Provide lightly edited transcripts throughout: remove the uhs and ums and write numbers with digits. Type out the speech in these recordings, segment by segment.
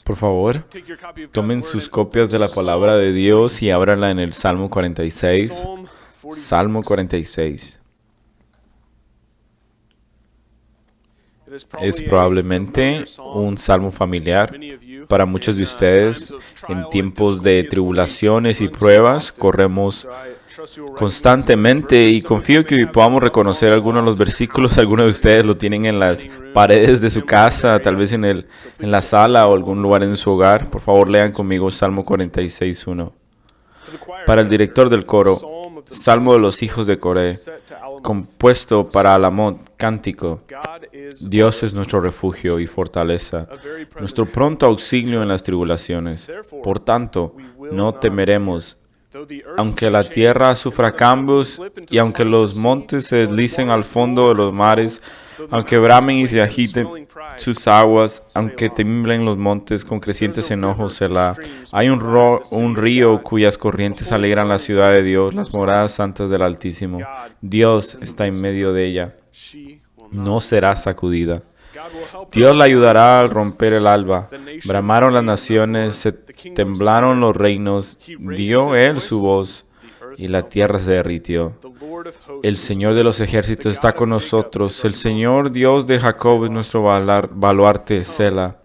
Por favor, tomen sus copias de la palabra de Dios y ábranla en el Salmo 46. Salmo 46. Es probablemente un salmo familiar para muchos de ustedes. En tiempos de tribulaciones y pruebas, corremos constantemente y confío que podamos reconocer algunos de los versículos. Algunos de ustedes lo tienen en las paredes de su casa, tal vez en la sala o algún lugar en su hogar. Por favor, lean conmigo Salmo 46:1. Para el director del coro, Salmo de los hijos de Coré, compuesto para Alamot, cántico. Dios es nuestro refugio y fortaleza, nuestro pronto auxilio en las tribulaciones. Por tanto, no temeremos, aunque la tierra sufra cambios y aunque los montes se deslicen al fondo de los mares, aunque bramen y se agiten sus aguas, aunque tiemblen los montes con crecientes enojos, Selah. Hay un río cuyas corrientes alegran la ciudad de Dios, las moradas santas del Altísimo. Dios está en medio de ella, no será sacudida. Dios la ayudará al romper el alba. Bramaron las naciones, se temblaron los reinos, dio Él su voz y la tierra se derritió. El Señor de los ejércitos está con nosotros. El Señor Dios de Jacob es nuestro baluarte, Selah.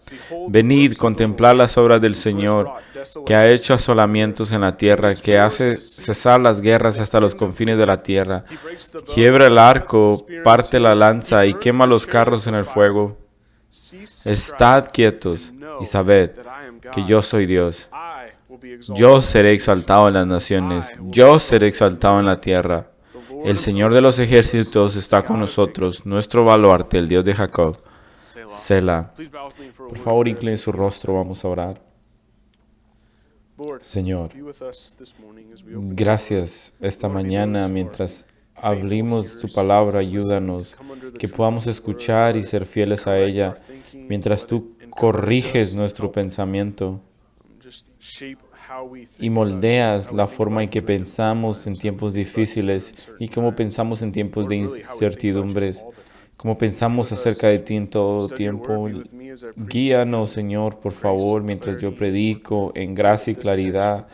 Venid, contemplad las obras del Señor, que ha hecho asolamientos en la tierra, que hace cesar las guerras hasta los confines de la tierra. Quiebra el arco, parte la lanza y quema los carros en el fuego. Estad quietos y sabed que yo soy Dios. Yo seré exaltado en las naciones, yo seré exaltado en la tierra. El Señor de los ejércitos está con nosotros, nuestro baluarte, el Dios de Jacob. Selah. Por favor, inclinen su rostro, vamos a orar. Señor, gracias esta mañana mientras abrimos tu palabra, ayúdanos, que podamos escuchar y ser fieles a ella, mientras tú corriges nuestro pensamiento y moldeas la forma en que pensamos en tiempos difíciles y cómo pensamos en tiempos de incertidumbres, cómo pensamos acerca de ti en todo tiempo. Guíanos, Señor, por favor, mientras yo predico en gracia y claridad.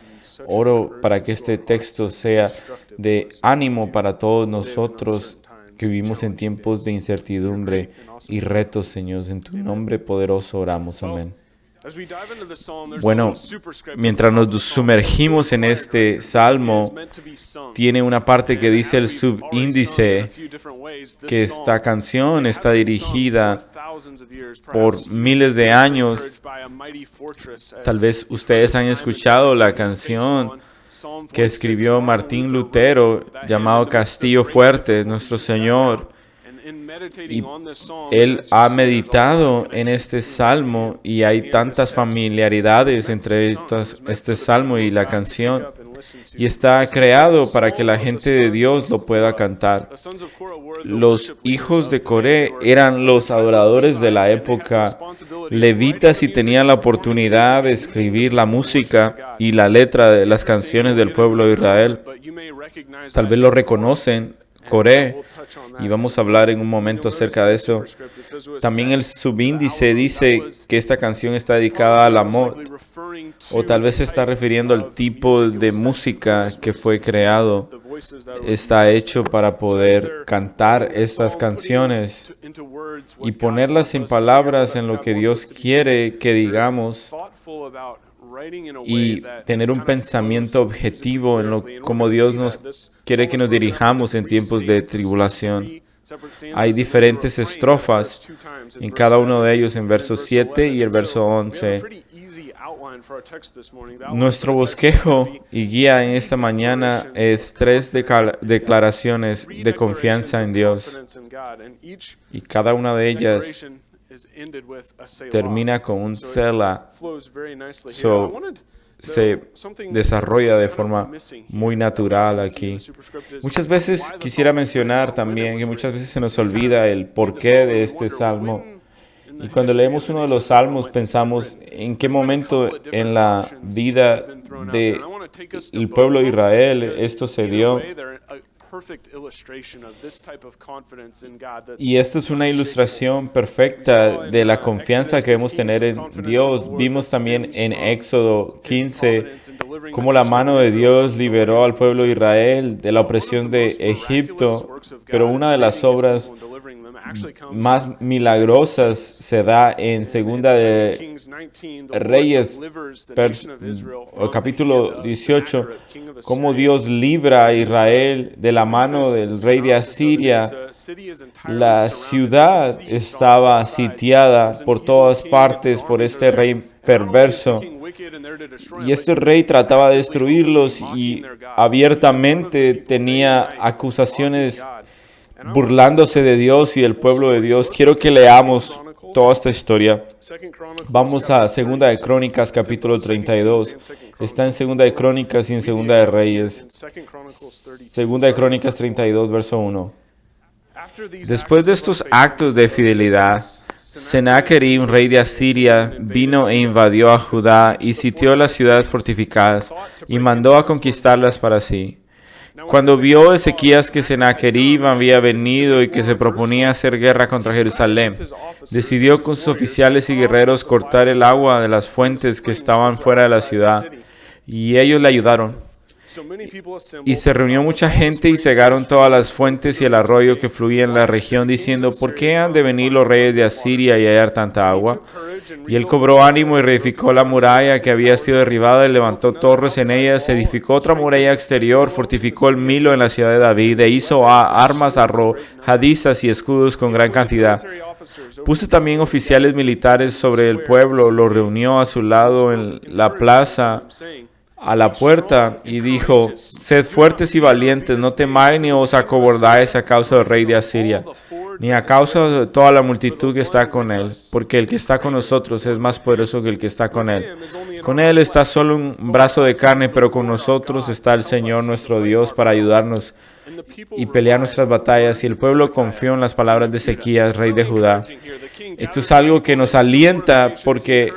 Oro para que este texto sea de ánimo para todos nosotros que vivimos en tiempos de incertidumbre y retos, Señor. En tu nombre poderoso oramos. Amén. Bueno, mientras nos sumergimos en este salmo, tiene una parte que dice el subíndice que esta canción está dirigida por miles de años. Tal vez ustedes han escuchado la canción que escribió Martín Lutero llamado Castillo Fuerte, nuestro Señor. Y él ha meditado en este salmo y hay tantas familiaridades entre este salmo y la canción. Y está creado para que la gente de Dios lo pueda cantar. Los hijos de Coré eran los adoradores de la época, levitas, y tenían la oportunidad de escribir la música y la letra de las canciones del pueblo de Israel. Tal vez lo reconocen, Coré, y vamos a hablar en un momento acerca de eso. También el subíndice dice que esta canción está dedicada a Alamot, o tal vez se está refiriendo al tipo de música que fue creado. Está hecho para poder cantar estas canciones y ponerlas en palabras en lo que Dios quiere que digamos, y tener un pensamiento objetivo en cómo Dios nos quiere que nos dirijamos en tiempos de tribulación. Hay diferentes estrofas en cada uno de ellos, en verso 7 y el verso 11. Nuestro bosquejo y guía en esta mañana es 3 declaraciones de confianza en Dios, y cada una de ellas termina con un Selah. Se desarrolla de forma muy natural aquí. Muchas veces quisiera mencionar también que muchas veces se nos olvida el porqué de este salmo. Y cuando leemos uno de los salmos pensamos en qué momento en la vida del pueblo de Israel esto se dio. Y esta es una ilustración perfecta de la confianza que debemos tener en Dios. Vimos también en Éxodo 15 cómo la mano de Dios liberó al pueblo de Israel de la opresión de Egipto, pero una de las obras más milagrosas se da en Segunda de Reyes, capítulo 18, cómo Dios libra a Israel de la mano del rey de Asiria. La ciudad estaba sitiada por todas partes por este rey perverso. Y este rey trataba de destruirlos y abiertamente tenía acusaciones burlándose de Dios y del pueblo de Dios. Quiero que leamos toda esta historia. Vamos a Segunda de Crónicas, capítulo 32. Está en Segunda de Crónicas y en Segunda de Reyes. Segunda de Crónicas 32, verso 1. Después de estos actos de fidelidad, Sennacherib, rey de Asiria, vino e invadió a Judá y sitió las ciudades fortificadas y mandó a conquistarlas para sí. Cuando vio Ezequías que Sennacherib había venido y que se proponía hacer guerra contra Jerusalén, decidió con sus oficiales y guerreros cortar el agua de las fuentes que estaban fuera de la ciudad, y ellos le ayudaron. Y se reunió mucha gente y cegaron todas las fuentes y el arroyo que fluía en la región, diciendo, ¿por qué han de venir los reyes de Asiria y hallar tanta agua? Y él cobró ánimo y reedificó la muralla que había sido derribada y levantó torres en ellas, edificó otra muralla exterior, fortificó el Milo en la ciudad de David, e hizo armas arrojadizas y escudos con gran cantidad. Puso también oficiales militares sobre el pueblo, los reunió a su lado en la plaza, a la puerta, y dijo, sed fuertes y valientes, no temáis ni os acobardáis a causa del rey de Asiria, ni a causa de toda la multitud que está con él, porque el que está con nosotros es más poderoso que el que está con él. Con él está solo un brazo de carne, pero con nosotros está el Señor nuestro Dios para ayudarnos y pelear nuestras batallas. Y el pueblo confió en las palabras de Ezequías, rey de Judá. Esto es algo que nos alienta porque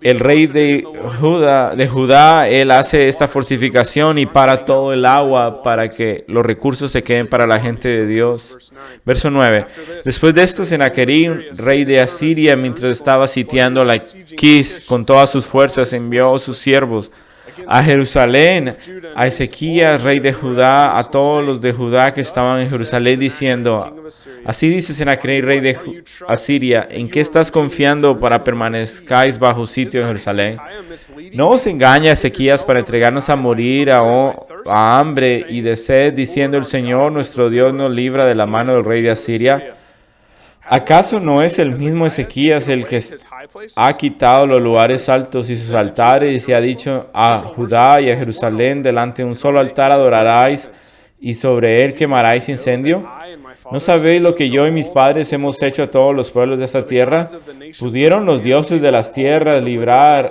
el rey de Judá, él hace esta fortificación y para todo el agua para que los recursos se queden para la gente de Dios. Verso 9. Después de esto, Sennacherib, rey de Asiria, mientras estaba sitiando Laquis con todas sus fuerzas, envió a sus siervos a Jerusalén, a Ezequías, rey de Judá, a todos los de Judá que estaban en Jerusalén, diciendo, así dice Sennacherib, rey de Asiria, ¿en qué estás confiando para permanezcáis bajo sitio en Jerusalén? ¿No os engaña Ezequías para entregarnos a morir a hambre y de sed, diciendo, el Señor nuestro Dios nos libra de la mano del rey de Asiria? ¿Acaso no es el mismo Ezequías el que ha quitado los lugares altos y sus altares y ha dicho a Judá y a Jerusalén, delante de un solo altar adoraráis y sobre él quemaráis incendio? ¿No sabéis lo que yo y mis padres hemos hecho a todos los pueblos de esta tierra? ¿Pudieron los dioses de las tierras librar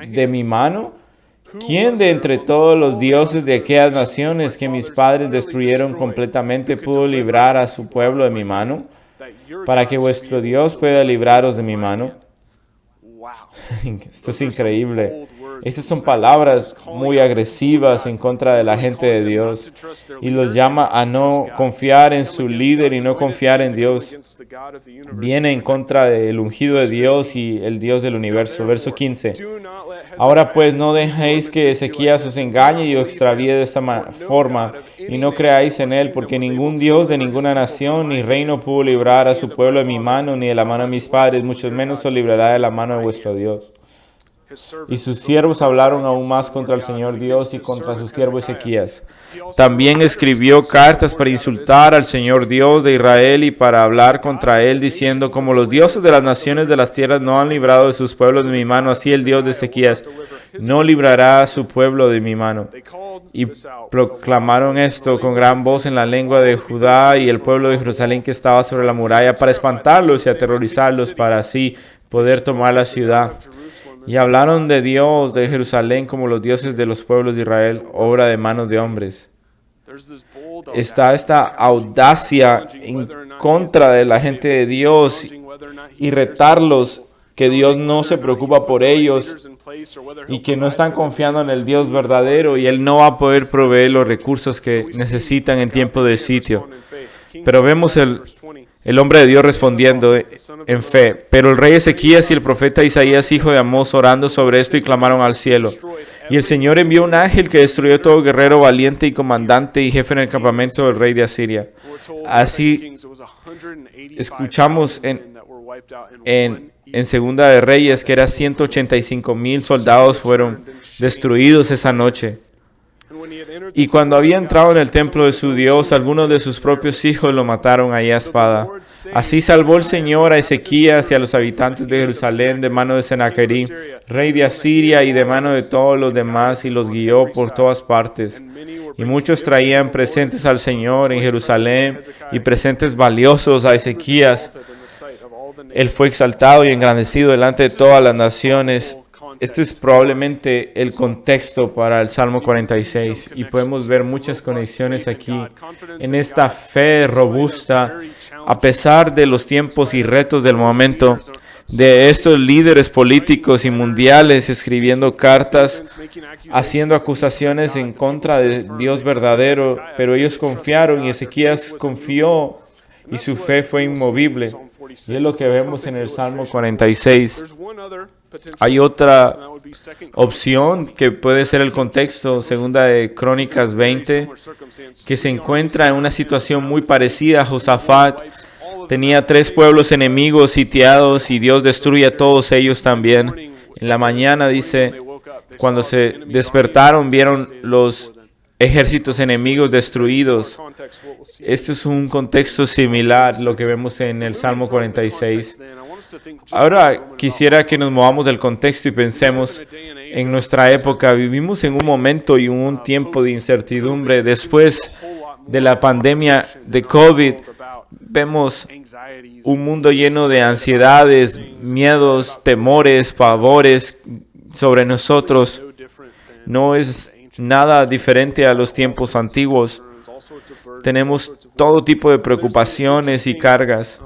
de mi mano? ¿Quién de entre todos los dioses de aquellas naciones que mis padres destruyeron completamente pudo librar a su pueblo de mi mano, para que vuestro Dios pueda libraros de mi mano? Esto es increíble. Estas son palabras muy agresivas en contra de la gente de Dios y los llama a no confiar en su líder y no confiar en Dios. Viene en contra del ungido de Dios y el Dios del universo. Verso 15. Ahora pues no dejéis que Ezequías os engañe y os extravíe de esta forma y no creáis en él, porque ningún Dios de ninguna nación ni reino pudo librar a su pueblo de mi mano ni de la mano de mis padres, mucho menos os librará de la mano de vuestro Dios. Y sus siervos hablaron aún más contra el Señor Dios y contra su siervo Ezequías. También escribió cartas para insultar al Señor Dios de Israel y para hablar contra él, diciendo, como los dioses de las naciones de las tierras no han librado de sus pueblos de mi mano, así el Dios de Ezequías no librará a su pueblo de mi mano. Y proclamaron esto con gran voz en la lengua de Judá y el pueblo de Jerusalén que estaba sobre la muralla, para espantarlos y aterrorizarlos, para así poder tomar la ciudad. Y hablaron de Dios de Jerusalén como los dioses de los pueblos de Israel, obra de manos de hombres. Está esta audacia en contra de la gente de Dios y retarlos que Dios no se preocupa por ellos y que no están confiando en el Dios verdadero y Él no va a poder proveer los recursos que necesitan en tiempo de sitio. Pero vemos el hombre de Dios respondiendo en fe. Pero el rey Ezequías y el profeta Isaías, hijo de Amós, orando sobre esto y clamaron al cielo. Y el Señor envió un ángel que destruyó todo guerrero valiente y comandante y jefe en el campamento del rey de Asiria. Así escuchamos en Segunda de Reyes que era 185,000 soldados fueron destruidos esa noche. Y cuando había entrado en el templo de su Dios, algunos de sus propios hijos lo mataron ahí a espada. Así salvó el Señor a Ezequías y a los habitantes de Jerusalén de mano de Sennacherib, rey de Asiria, y de mano de todos los demás, y los guió por todas partes. Y muchos traían presentes al Señor en Jerusalén y presentes valiosos a Ezequías. Él fue exaltado y engrandecido delante de todas las naciones. Este es probablemente el contexto para el Salmo 46 y podemos ver muchas conexiones aquí en esta fe robusta a pesar de los tiempos y retos del momento, de estos líderes políticos y mundiales escribiendo cartas, haciendo acusaciones en contra de Dios verdadero, pero ellos confiaron y Ezequías confió y su fe fue inmovible. Y es lo que vemos en el Salmo 46. Hay otra opción que puede ser el contexto, segunda de Crónicas 20, que se encuentra en una situación muy parecida a Josafat. Tenía 3 pueblos enemigos sitiados y Dios destruye a todos ellos también. En la mañana dice, cuando se despertaron vieron los ejércitos enemigos destruidos. Este es un contexto similar a lo que vemos en el Salmo 46. Ahora quisiera que nos movamos del contexto y pensemos en nuestra época. Vivimos en un momento y un tiempo de incertidumbre. Después de la pandemia de COVID, vemos un mundo lleno de ansiedades, miedos, temores, pavores sobre nosotros. No es nada diferente a los tiempos antiguos. Tenemos todo tipo de preocupaciones y cargas.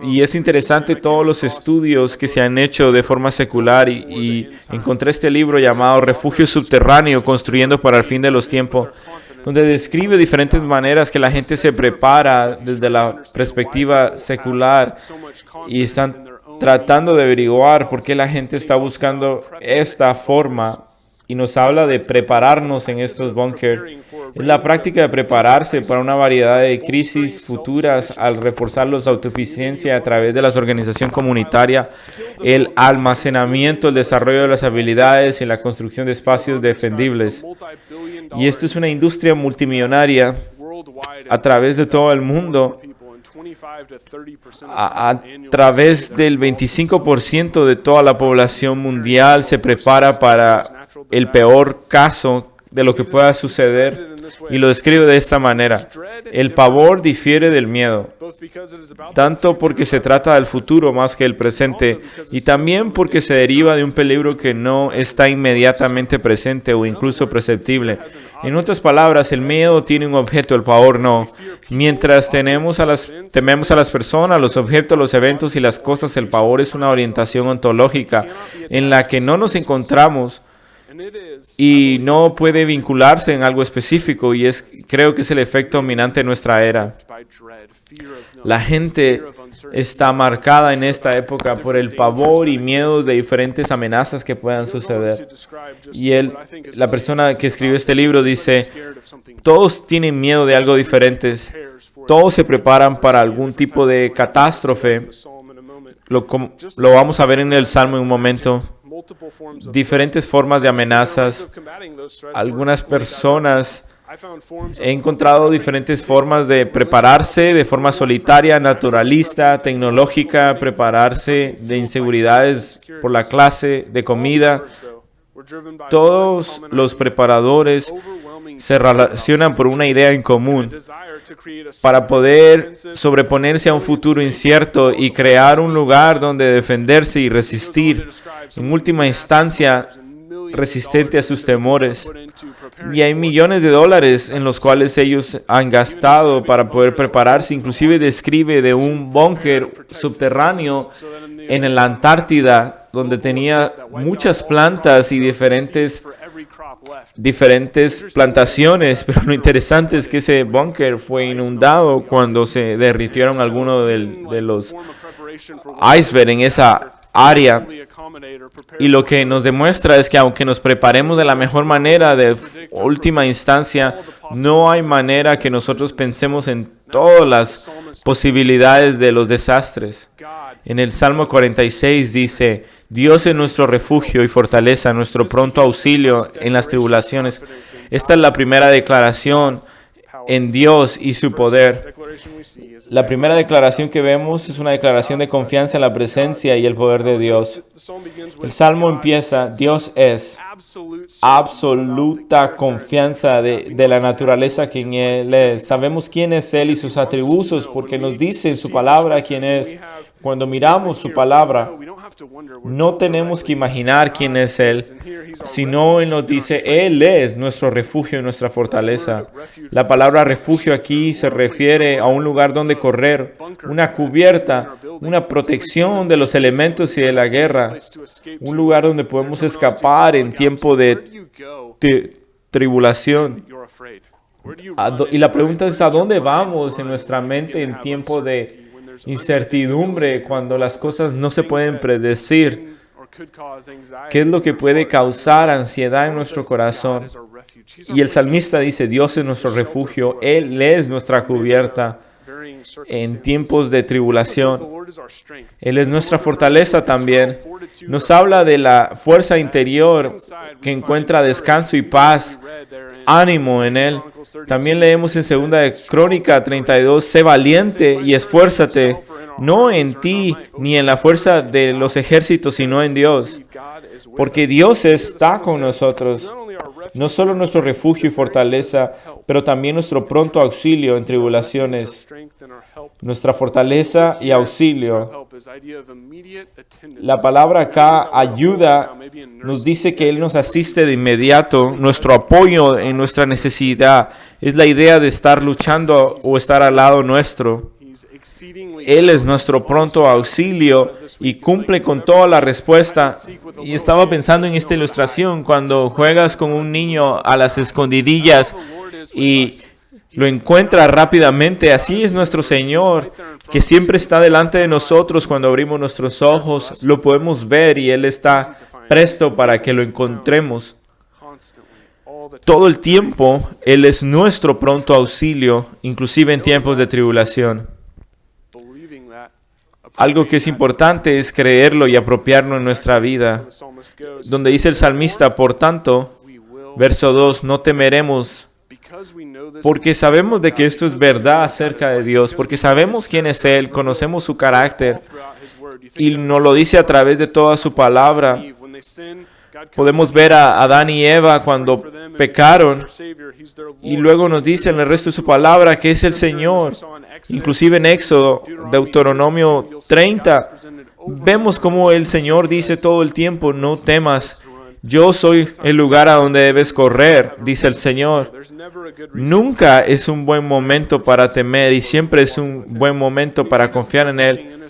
Y es interesante todos los estudios que se han hecho de forma secular y encontré este libro llamado Refugio Subterráneo, construyendo para el fin de los tiempos, donde describe diferentes maneras que la gente se prepara desde la perspectiva secular y están tratando de averiguar por qué la gente está buscando esta forma. Y nos habla de prepararnos en estos búnker. Es la práctica de prepararse para una variedad de crisis futuras al reforzar la autosuficiencia a través de la organización comunitaria, el almacenamiento, el desarrollo de las habilidades y la construcción de espacios defendibles. Y esto es una industria multimillonaria a través de todo el mundo. A través del 25% de toda la población mundial se prepara para el peor caso de lo que pueda suceder y lo describe de esta manera. El pavor difiere del miedo, tanto porque se trata del futuro más que el presente y también porque se deriva de un peligro que no está inmediatamente presente o incluso perceptible. En otras palabras, el miedo tiene un objeto, el pavor no. Mientras tememos a las personas, los objetos, los eventos y las cosas, el pavor es una orientación ontológica en la que no nos encontramos y no puede vincularse en algo específico y creo que es el efecto dominante de nuestra era. La gente está marcada en esta época por el pavor y miedos de diferentes amenazas que puedan suceder. Y la persona que escribió este libro dice, todos tienen miedo de algo diferente. Todos se preparan para algún tipo de catástrofe. Lo vamos a ver en el Salmo en un momento. Diferentes formas de amenazas. Algunas personas he encontrado diferentes formas de prepararse de forma solitaria, naturalista, tecnológica, prepararse de inseguridades por la clase de comida. Todos los preparadores se relacionan por una idea en común para poder sobreponerse a un futuro incierto y crear un lugar donde defenderse y resistir, en última instancia, resistente a sus temores. Y hay millones de dólares en los cuales ellos han gastado para poder prepararse. Inclusive describe de un búnker subterráneo en la Antártida, donde tenía muchas plantas y diferentes plantaciones, pero lo interesante es que ese búnker fue inundado cuando se derritieron algunos de los icebergs en esa área. Y lo que nos demuestra es que aunque nos preparemos de la mejor manera, de última instancia, no hay manera que nosotros pensemos en todas las posibilidades de los desastres. En el Salmo 46 dice: Dios es nuestro refugio y fortaleza, nuestro pronto auxilio en las tribulaciones. Esta es la primera declaración en Dios y su poder. La primera declaración que vemos es una declaración de confianza en la presencia y el poder de Dios. El Salmo empieza: Dios es absoluta confianza de la naturaleza que en Él es. Sabemos quién es Él y sus atributos porque nos dice en su palabra quién es. Cuando miramos su palabra, no tenemos que imaginar quién es Él, sino Él nos dice: Él es nuestro refugio y nuestra fortaleza. La palabra refugio aquí se refiere a un lugar donde correr, una cubierta, una protección de los elementos y de la guerra, un lugar donde podemos escapar en tiempo de tribulación. Y la pregunta es: ¿a dónde vamos en nuestra mente en tiempo de incertidumbre, cuando las cosas no se pueden predecir? ¿Qué es lo que puede causar ansiedad en nuestro corazón? Y el salmista dice: Dios es nuestro refugio, Él es nuestra cubierta en tiempos de tribulación. Él es nuestra fortaleza también. Nos habla de la fuerza interior que encuentra descanso y paz, ánimo en Él. También leemos en 2 de Crónica 32, sé valiente y esfuérzate, no en ti ni en la fuerza de los ejércitos, sino en Dios. Porque Dios está con nosotros, no solo nuestro refugio y fortaleza, pero también nuestro pronto auxilio en tribulaciones. Nuestra fortaleza y auxilio. La palabra acá, ayuda, nos dice que Él nos asiste de inmediato, nuestro apoyo en nuestra necesidad. Es la idea de estar luchando o estar al lado nuestro. Él es nuestro pronto auxilio y cumple con toda la respuesta. Y estaba pensando en esta ilustración, cuando juegas con un niño a las escondidillas y lo encuentra rápidamente. Así es nuestro Señor, que siempre está delante de nosotros. Cuando abrimos nuestros ojos, lo podemos ver y Él está presto para que lo encontremos. Todo el tiempo, Él es nuestro pronto auxilio, inclusive en tiempos de tribulación. Algo que es importante es creerlo y apropiarlo en nuestra vida. Donde dice el salmista: por tanto, verso 2, no temeremos, porque sabemos de que esto es verdad acerca de Dios, porque sabemos quién es Él, conocemos su carácter, y nos lo dice a través de toda su palabra. Podemos ver a Adán y Eva cuando pecaron, y luego nos dice en el resto de su palabra que es el Señor. Inclusive en Éxodo, Deuteronomio 30, vemos cómo el Señor dice todo el tiempo: no temas, yo soy el lugar a donde debes correr, dice el Señor. Nunca es un buen momento para temer y siempre es un buen momento para confiar en Él.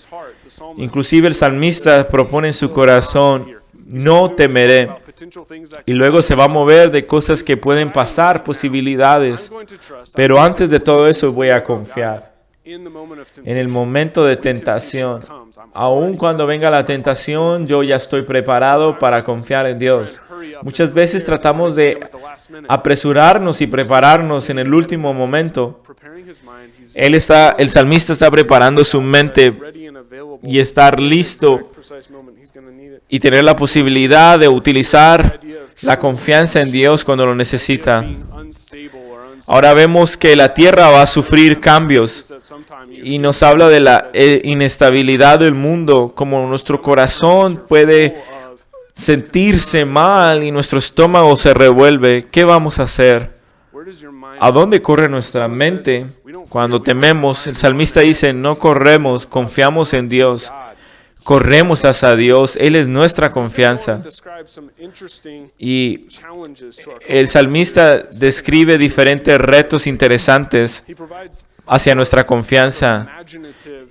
Inclusive el salmista propone en su corazón: no temeré. Y luego se va a mover de cosas que pueden pasar, posibilidades. Pero antes de todo eso voy a confiar. En el momento de tentación, aun cuando venga la tentación, yo ya estoy preparado para confiar en Dios. Muchas veces tratamos de apresurarnos y prepararnos en el último momento. El salmista está preparando su mente y estar listo y tener la posibilidad de utilizar la confianza en Dios cuando lo necesita. Ahora vemos que la tierra va a sufrir cambios y nos habla de la inestabilidad del mundo, como nuestro corazón puede sentirse mal y nuestro estómago se revuelve. ¿Qué vamos a hacer? ¿A dónde corre nuestra mente cuando tememos? El salmista dice: no corremos, confiamos en Dios. corremos hacia Dios. Él es nuestra confianza. Y el salmista describe diferentes retos interesantes hacia nuestra confianza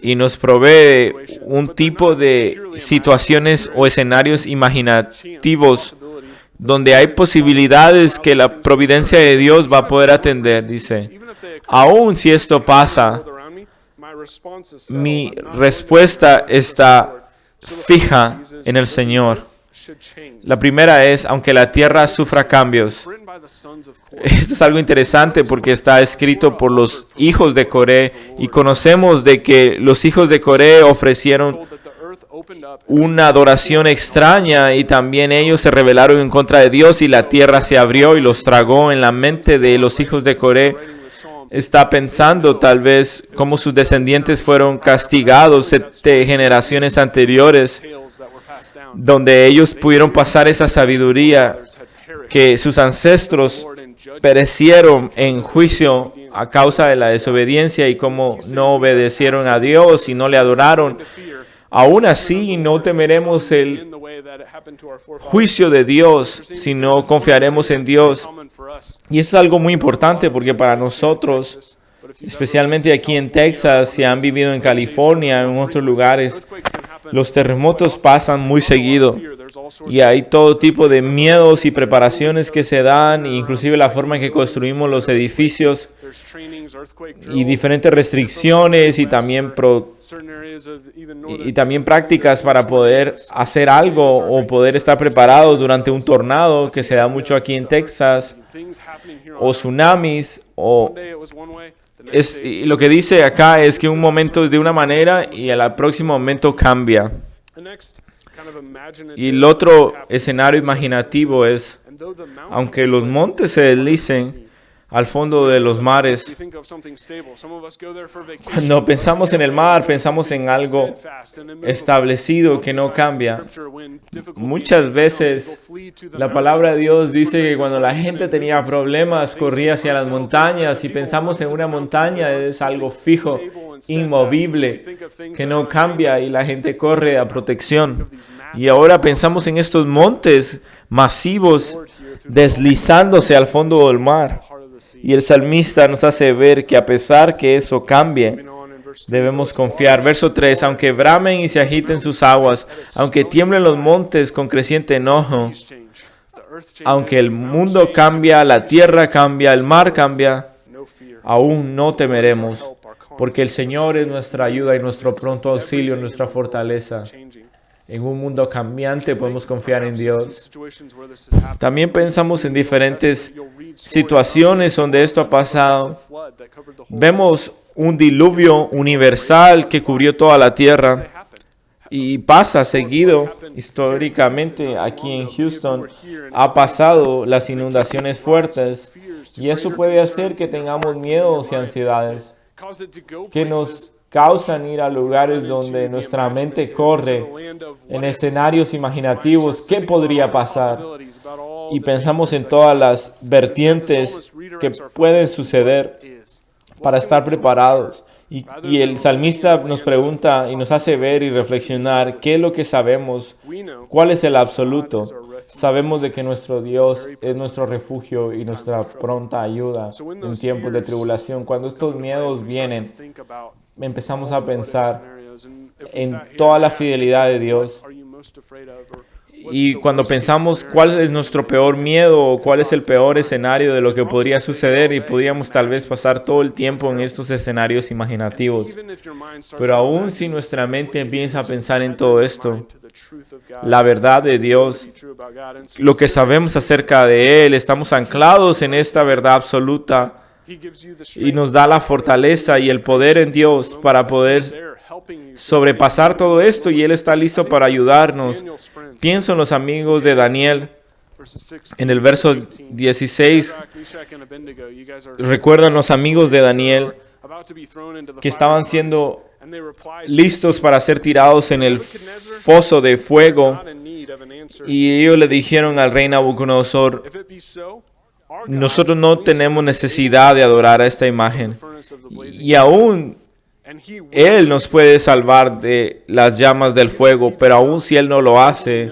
y nos provee un tipo de situaciones o escenarios imaginativos donde hay posibilidades que la providencia de Dios va a poder atender. Dice, aún si esto pasa, mi respuesta está fija en el Señor. La primera es, aunque la tierra sufra cambios. Esto es algo interesante porque está escrito por los hijos de Coré y conocemos de que los hijos de Coré ofrecieron una adoración extraña y también ellos se rebelaron en contra de Dios y la tierra se abrió y los tragó. En la mente de los hijos de Coré está pensando tal vez cómo sus descendientes fueron castigados 7 generaciones anteriores, donde ellos pudieron pasar esa sabiduría que sus ancestros perecieron en juicio a causa de la desobediencia y cómo no obedecieron a Dios y no le adoraron. Aún así, no temeremos el juicio de Dios, sino confiaremos en Dios. Y eso es algo muy importante porque para nosotros, especialmente aquí en Texas, si han vivido en California, en otros lugares, los terremotos pasan muy seguido. Y hay todo tipo de miedos y preparaciones que se dan, inclusive la forma en que construimos los edificios y diferentes restricciones y también prácticas para poder hacer algo o poder estar preparados durante un tornado que se da mucho aquí en Texas, o tsunamis, y lo que dice acá es que un momento es de una manera y al próximo momento cambia. Y el otro escenario imaginativo es, aunque los montes se deslicen al fondo de los mares, cuando pensamos en el mar, pensamos en algo establecido que no cambia. Muchas veces la palabra de Dios dice que cuando la gente tenía problemas, corría hacia las montañas, y pensamos en una montaña, es algo fijo, inmovible, que no cambia, y la gente corre a protección. Y ahora pensamos en estos montes masivos deslizándose al fondo del mar. Y el salmista nos hace ver que a pesar que eso cambie, debemos confiar. Verso 3, aunque bramen y se agiten sus aguas, aunque tiemblen los montes con creciente enojo, aunque el mundo cambia, la tierra cambia, el mar cambia, aún no temeremos, porque el Señor es nuestra ayuda y nuestro pronto auxilio, nuestra fortaleza. En un mundo cambiante podemos confiar en Dios. También pensamos en diferentes situaciones donde esto ha pasado. Vemos un diluvio universal que cubrió toda la tierra y pasa seguido. Históricamente aquí en Houston ha pasado las inundaciones fuertes y eso puede hacer que tengamos miedos y ansiedades que nos causan ir a lugares donde nuestra mente corre en escenarios imaginativos. ¿Qué podría pasar? Y pensamos en todas las vertientes que pueden suceder para estar preparados. Y el salmista nos pregunta y nos hace ver y reflexionar qué es lo que sabemos, cuál es el absoluto. Sabemos de que nuestro Dios es nuestro refugio y nuestra pronta ayuda en tiempos de tribulación. Cuando estos miedos vienen, empezamos a pensar en toda la fidelidad de Dios. Y cuando pensamos cuál es nuestro peor miedo o cuál es el peor escenario de lo que podría suceder, y podríamos tal vez pasar todo el tiempo en estos escenarios imaginativos. Pero aún si nuestra mente empieza a pensar en todo esto, la verdad de Dios, lo que sabemos acerca de Él, estamos anclados en esta verdad absoluta y nos da la fortaleza y el poder en Dios para poder sobrepasar todo esto, y Él está listo para ayudarnos. Pienso en los amigos de Daniel. En el verso 16, recuerdan los amigos de Daniel que estaban siendo listos para ser tirados en el foso de fuego, y ellos le dijeron al rey Nabucodonosor: nosotros no tenemos necesidad de adorar a esta imagen. Y aún Él nos puede salvar de las llamas del fuego, pero aun si Él no lo hace,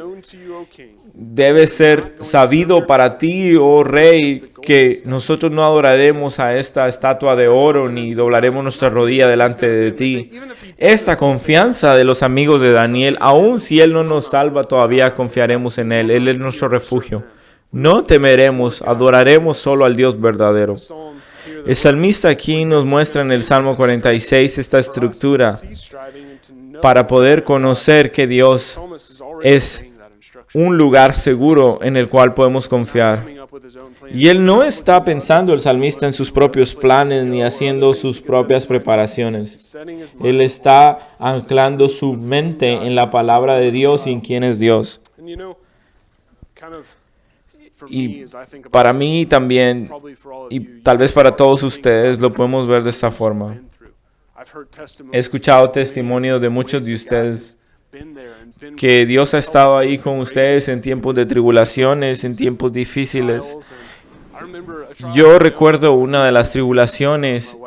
debe ser sabido para ti, oh Rey, que nosotros no adoraremos a esta estatua de oro ni doblaremos nuestra rodilla delante de ti. Esta confianza de los amigos de Daniel, aun si Él no nos salva, todavía confiaremos en Él. Él es nuestro refugio. No temeremos, adoraremos solo al Dios verdadero. El salmista aquí nos muestra en el Salmo 46 esta estructura para poder conocer que Dios es un lugar seguro en el cual podemos confiar. Y él no está pensando, el salmista, en sus propios planes ni haciendo sus propias preparaciones. Él está anclando su mente en la palabra de Dios y en quién es Dios. Y para mí también, y tal vez para todos ustedes, lo podemos ver de esta forma. He escuchado testimonios de muchos de ustedes que Dios ha estado ahí con ustedes en tiempos de tribulaciones, en tiempos difíciles. Yo recuerdo una de las tribulaciones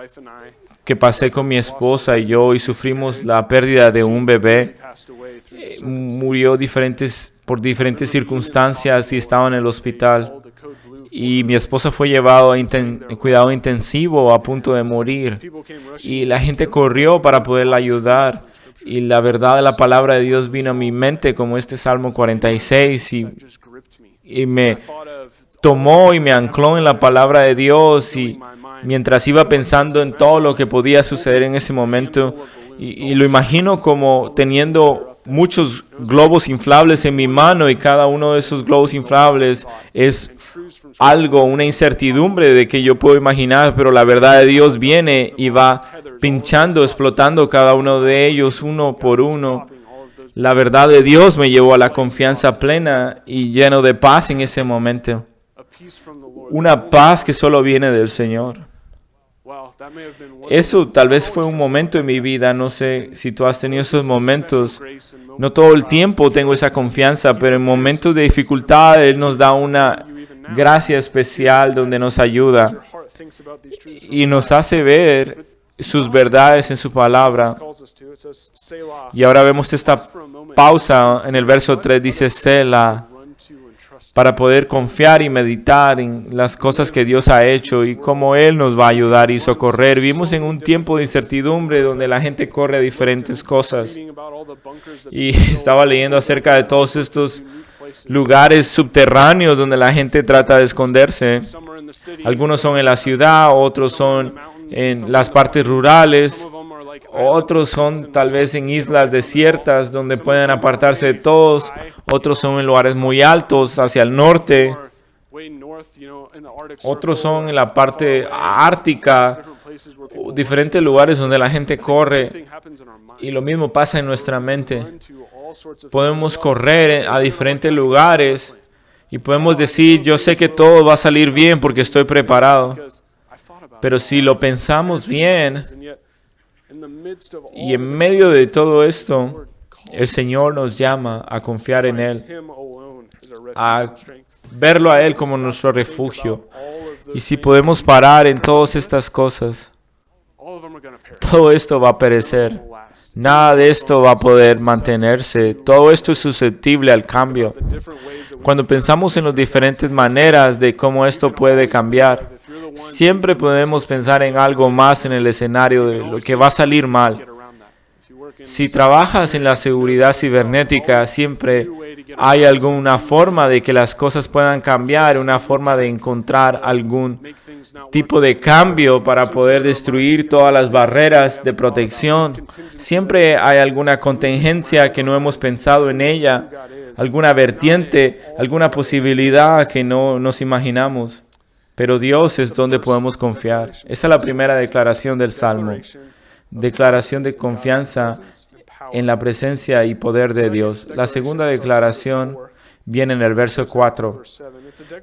que pasé con mi esposa y yo, y sufrimos la pérdida de un bebé. Murió por diferentes circunstancias y estaba en el hospital. Y mi esposa fue llevada a cuidado intensivo a punto de morir. Y la gente corrió para poderla ayudar. Y la verdad de la palabra de Dios vino a mi mente como este Salmo 46 y me tomó y me ancló en la palabra de Dios. Y mientras iba pensando en todo lo que podía suceder en ese momento, y lo imagino como teniendo muchos globos inflables en mi mano, y cada uno de esos globos inflables es algo, una incertidumbre de que yo puedo imaginar, pero la verdad de Dios viene y va pinchando, explotando cada uno de ellos uno por uno. La verdad de Dios me llevó a la confianza plena y lleno de paz en ese momento. Una paz que solo viene del Señor. Eso tal vez fue un momento en mi vida, no sé si tú has tenido esos momentos. No todo el tiempo tengo esa confianza, pero en momentos de dificultad Él nos da una gracia especial donde nos ayuda y nos hace ver sus verdades en su palabra. Y ahora vemos esta pausa en el verso 3, dice Selah, para poder confiar y meditar en las cosas que Dios ha hecho y cómo Él nos va a ayudar y socorrer. Vivimos en un tiempo de incertidumbre donde la gente corre a diferentes cosas. Y estaba leyendo acerca de todos estos lugares subterráneos donde la gente trata de esconderse. Algunos son en la ciudad, otros son en las partes rurales, otros son tal vez en islas desiertas donde pueden apartarse de todos, otros son en lugares muy altos hacia el norte, otros son en la parte ártica, diferentes lugares donde la gente corre, y lo mismo pasa en nuestra mente. Podemos correr a diferentes lugares y podemos decir, yo sé que todo va a salir bien porque estoy preparado. Pero si lo pensamos bien, y en medio de todo esto, el Señor nos llama a confiar en Él, a verlo a Él como nuestro refugio. Y si podemos parar en todas estas cosas, todo esto va a perecer. Nada de esto va a poder mantenerse. Todo esto es susceptible al cambio. Cuando pensamos en las diferentes maneras de cómo esto puede cambiar, siempre podemos pensar en algo más en el escenario de lo que va a salir mal. Si trabajas en la seguridad cibernética, siempre hay alguna forma de que las cosas puedan cambiar, una forma de encontrar algún tipo de cambio para poder destruir todas las barreras de protección. Siempre hay alguna contingencia que no hemos pensado en ella, alguna vertiente, alguna posibilidad que no nos imaginamos. Pero Dios es donde podemos confiar. Esa es la primera declaración del Salmo. Declaración de confianza en la presencia y poder de Dios. La segunda declaración viene en el verso 4.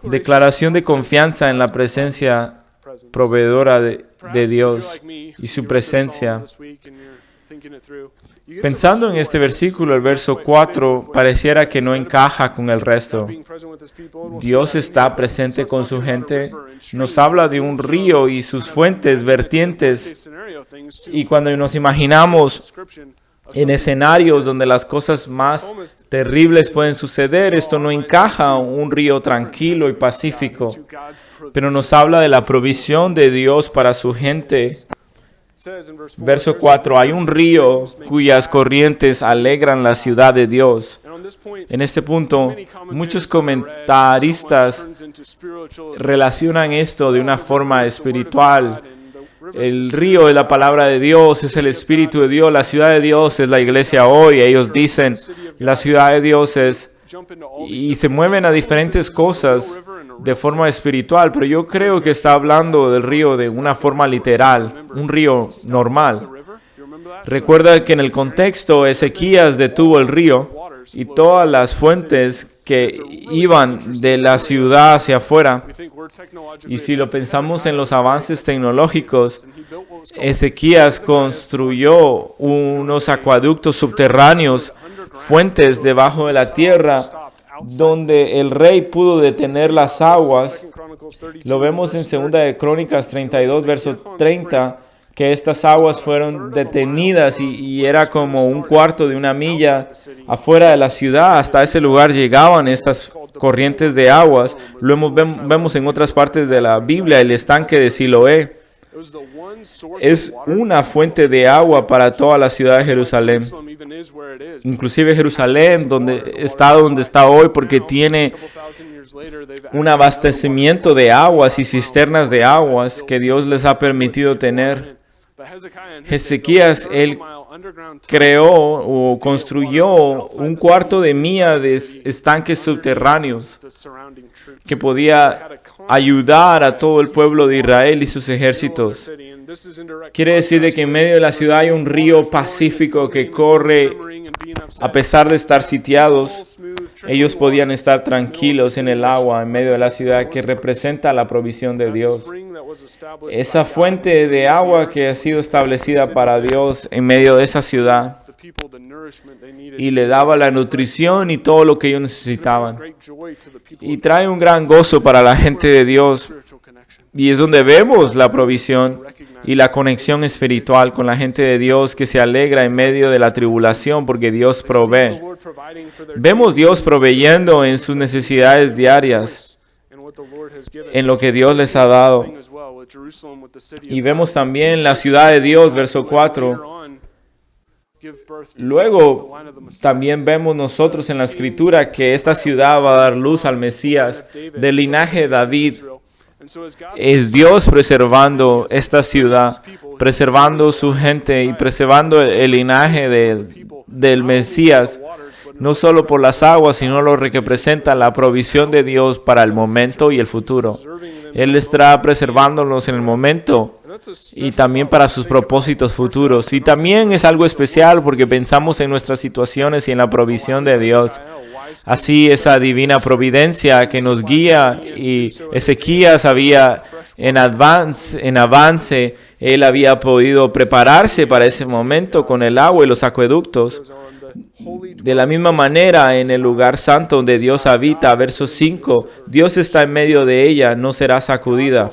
Declaración de confianza en la presencia proveedora de Dios y su presencia. Pensando en este versículo, el verso 4, pareciera que no encaja con el resto. Dios está presente con su gente. Nos habla de un río y sus fuentes, vertientes. Y cuando nos imaginamos en escenarios donde las cosas más terribles pueden suceder, esto no encaja un río tranquilo y pacífico. Pero nos habla de la provisión de Dios para su gente. Verso 4, hay un río cuyas corrientes alegran la ciudad de Dios. En este punto, muchos comentaristas relacionan esto de una forma espiritual. El río es la palabra de Dios, es el Espíritu de Dios, la ciudad de Dios es la iglesia hoy. Ellos dicen, la ciudad de Dios es... Y se mueven a diferentes cosas de forma espiritual, pero yo creo que está hablando del río de una forma literal, un río normal. Recuerda que en el contexto Ezequías detuvo el río y todas las fuentes que iban de la ciudad hacia afuera. Y si lo pensamos en los avances tecnológicos, Ezequías construyó unos acueductos subterráneos, fuentes debajo de la tierra, donde el rey pudo detener las aguas. Lo vemos en 2 de Crónicas 32, verso 30, que estas aguas fueron detenidas y era como un cuarto de una milla afuera de la ciudad. Hasta ese lugar llegaban estas corrientes de aguas. Lo vemos en otras partes de la Biblia, el estanque de Siloé. Es una fuente de agua para toda la ciudad de Jerusalén. Inclusive Jerusalén, donde está hoy, porque tiene un abastecimiento de aguas y cisternas de aguas que Dios les ha permitido tener. Ezequías, él creó o construyó un cuarto de milla de estanques subterráneos que podía ayudar a todo el pueblo de Israel y sus ejércitos. Quiere decir de que en medio de la ciudad hay un río pacífico que corre. A pesar de estar sitiados, ellos podían estar tranquilos en el agua en medio de la ciudad, que representa la provisión de Dios. Esa fuente de agua que ha sido establecida para Dios en medio de esa ciudad, y le daba la nutrición y todo lo que ellos necesitaban. Y trae un gran gozo para la gente de Dios. Y es donde vemos la provisión y la conexión espiritual con la gente de Dios, que se alegra en medio de la tribulación porque Dios provee. Vemos Dios proveyendo en sus necesidades diarias, en lo que Dios les ha dado. Y vemos también la ciudad de Dios, verso 4. Luego también vemos nosotros en la Escritura que esta ciudad va a dar luz al Mesías del linaje de David. Es Dios preservando esta ciudad, preservando su gente y preservando el linaje del Mesías, no solo por las aguas, sino lo que representa la provisión de Dios para el momento y el futuro. Él estará preservándonos en el momento y también para sus propósitos futuros. Y también es algo especial porque pensamos en nuestras situaciones y en la provisión de Dios. Así, esa divina providencia que nos guía, y Ezequías había en avance, él había podido prepararse para ese momento con el agua y los acueductos. De la misma manera, en el lugar santo donde Dios habita, verso 5, Dios está en medio de ella, no será sacudida.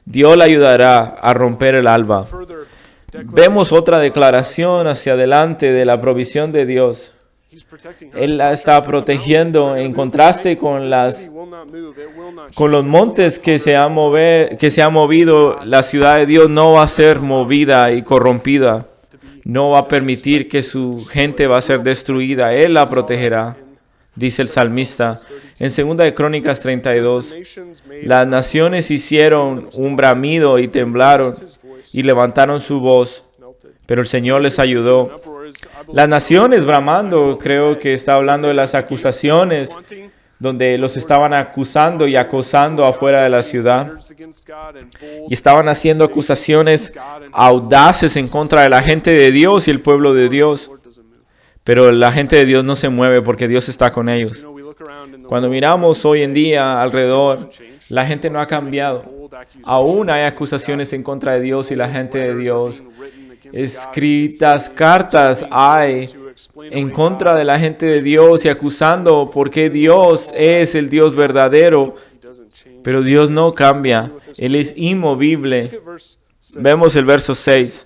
Dios la ayudará a romper el alba. Vemos otra declaración hacia adelante de la provisión de Dios. Él la está protegiendo en contraste con los montes que se ha movido. La ciudad de Dios no va a ser movida y corrompida. No va a permitir que su gente va a ser destruida. Él la protegerá, dice el salmista. En 2 de Crónicas 32, las naciones hicieron un bramido y temblaron y levantaron su voz, pero el Señor les ayudó. Las naciones bramando, creo que está hablando de las acusaciones, donde los estaban acusando y acosando afuera de la ciudad. Y estaban haciendo acusaciones audaces en contra de la gente de Dios y el pueblo de Dios. Pero la gente de Dios no se mueve porque Dios está con ellos. Cuando miramos hoy en día alrededor, la gente no ha cambiado. Aún hay acusaciones en contra de Dios y la gente de Dios. escritas cartas hay en contra de la gente de Dios y acusando por qué Dios es el Dios verdadero, pero Dios no cambia. Él es inmovible. Vemos el verso 6.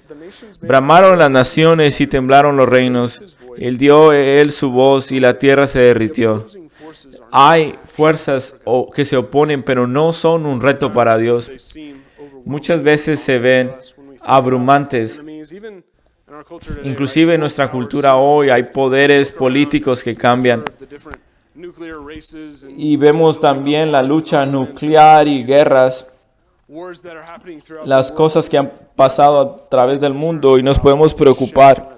Bramaron las naciones y temblaron los reinos. Él dio él su voz y la tierra se derritió. Hay fuerzas que se oponen, pero no son un reto para Dios. Muchas veces se ven abrumantes. Inclusive en nuestra cultura hoy hay poderes políticos que cambian. Y vemos también la lucha nuclear y guerras, las cosas que han pasado a través del mundo, y nos podemos preocupar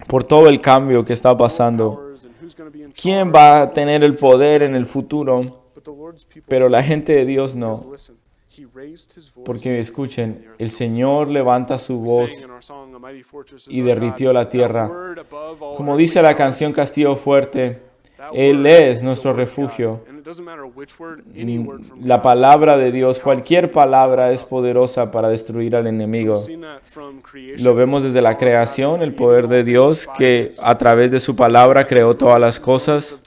por todo el cambio que está pasando. ¿Quién va a tener el poder en el futuro? Pero la gente de Dios no. Porque escuchen, el Señor levanta su voz y derritió la tierra. Como dice la canción Castillo Fuerte, Él es nuestro refugio. La palabra de Dios, cualquier palabra es poderosa para destruir al enemigo. Lo vemos desde la creación, el poder de Dios que a través de su palabra creó todas las cosas.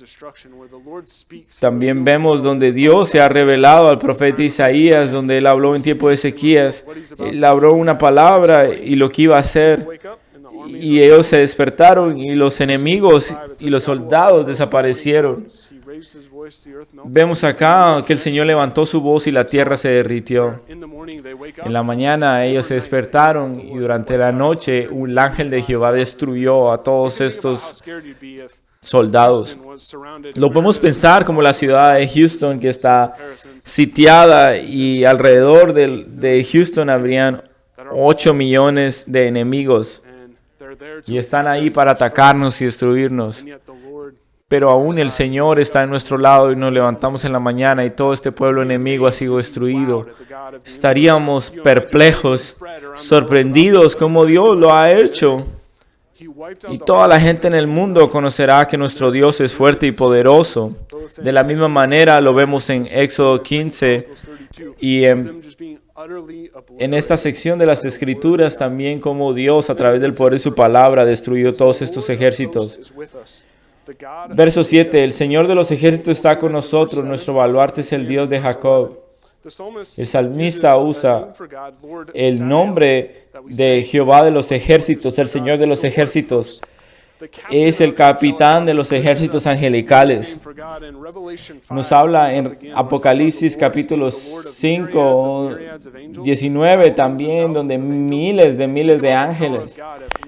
También vemos donde Dios se ha revelado al profeta Isaías, donde él habló en tiempo de Ezequías. Él habló una palabra y lo que iba a hacer. Y ellos se despertaron y los enemigos y los soldados desaparecieron. Vemos acá que el Señor levantó su voz y la tierra se derritió. En la mañana ellos se despertaron y durante la noche un ángel de Jehová destruyó a todos estos soldados. Lo podemos pensar como la ciudad de Houston que está sitiada y alrededor de Houston habrían 8 millones de enemigos y están ahí para atacarnos y destruirnos. Pero aún el Señor está en nuestro lado y nos levantamos en la mañana y todo este pueblo enemigo ha sido destruido. Estaríamos perplejos, sorprendidos como Dios lo ha hecho. Y toda la gente en el mundo conocerá que nuestro Dios es fuerte y poderoso. De la misma manera lo vemos en Éxodo 15 y en esta sección de las Escrituras también como Dios a través del poder de su palabra destruyó todos estos ejércitos. Verso 7. El Señor de los ejércitos está con nosotros, nuestro baluarte es el Dios de Jacob. El salmista usa el nombre de Jehová de los ejércitos, el Señor de los ejércitos. Es el capitán de los ejércitos angelicales. Nos habla en Apocalipsis capítulo 5, 19 también, donde miles de ángeles.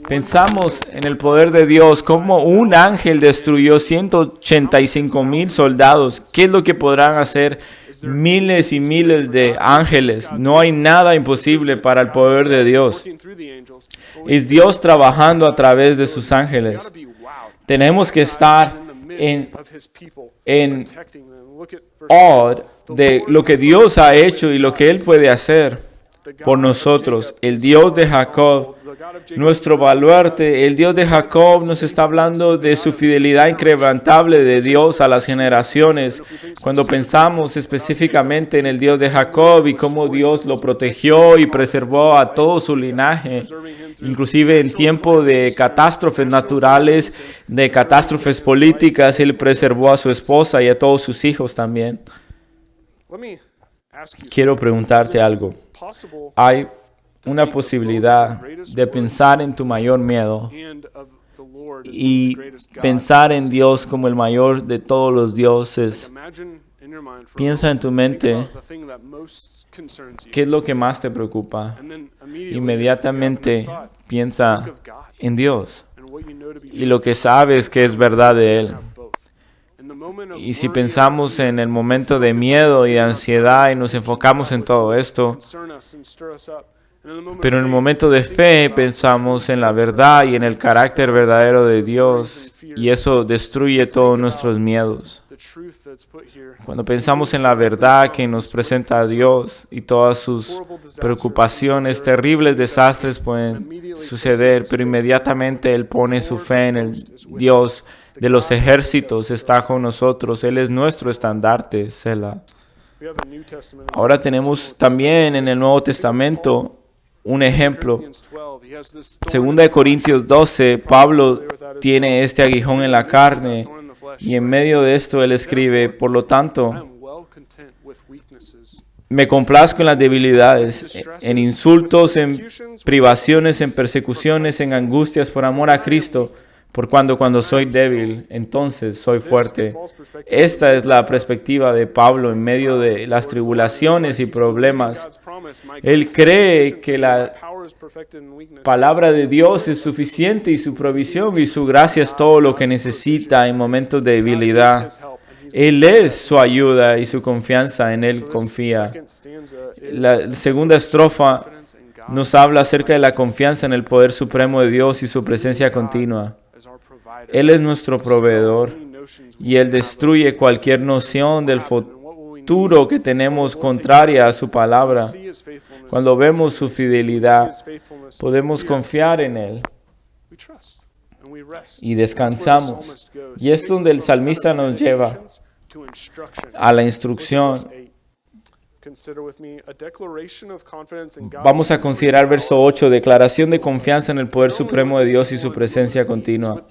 Pensamos en el poder de Dios, como un ángel destruyó 185,000 soldados. ¿Qué es lo que podrán hacer miles y miles de ángeles? No hay nada imposible para el poder de Dios. Es Dios trabajando a través de sus ángeles. Tenemos que estar en awe de lo que Dios ha hecho y lo que Él puede hacer por nosotros. El Dios de Jacob, nuestro baluarte, el Dios de Jacob nos está hablando de su fidelidad inquebrantable de Dios a las generaciones. Cuando pensamos específicamente en el Dios de Jacob y cómo Dios lo protegió y preservó a todo su linaje, inclusive en tiempo de catástrofes naturales, de catástrofes políticas, Él preservó a su esposa y a todos sus hijos también. Quiero preguntarte algo. ¿Hay una posibilidad de pensar en tu mayor miedo y pensar en Dios como el mayor de todos los dioses? Piensa en tu mente qué es lo que más te preocupa. Inmediatamente piensa en Dios y lo que sabes que es verdad de Él. Y si pensamos en el momento de miedo y de ansiedad y nos enfocamos en todo esto, pero en el momento de fe pensamos en la verdad y en el carácter verdadero de Dios y eso destruye todos nuestros miedos. Cuando pensamos en la verdad que nos presenta a Dios y todas sus preocupaciones, terribles desastres pueden suceder, pero inmediatamente Él pone su fe en el Dios de los ejércitos, está con nosotros. Él es nuestro estandarte, Selah. Ahora tenemos también en el Nuevo Testamento un ejemplo. 2 Corintios 12, Pablo tiene este aguijón en la carne y en medio de esto él escribe, por lo tanto, me complazco en las debilidades, en insultos, en privaciones, en persecuciones, en angustias por amor a Cristo, por cuando soy débil, entonces soy fuerte. Esta es la perspectiva de Pablo en medio de las tribulaciones y problemas. Él cree que la palabra de Dios es suficiente y su provisión y su gracia es todo lo que necesita en momentos de debilidad. Él es su ayuda y su confianza en Él confía. La segunda estrofa nos habla acerca de la confianza en el poder supremo de Dios y su presencia continua. Él es nuestro proveedor y Él destruye cualquier noción del futuro que tenemos contraria a su palabra. Cuando vemos su fidelidad, podemos confiar en Él y descansamos. Y es donde el salmista nos lleva a la instrucción. Vamos a considerar verso 8, declaración de confianza en el poder supremo de Dios y su presencia continua.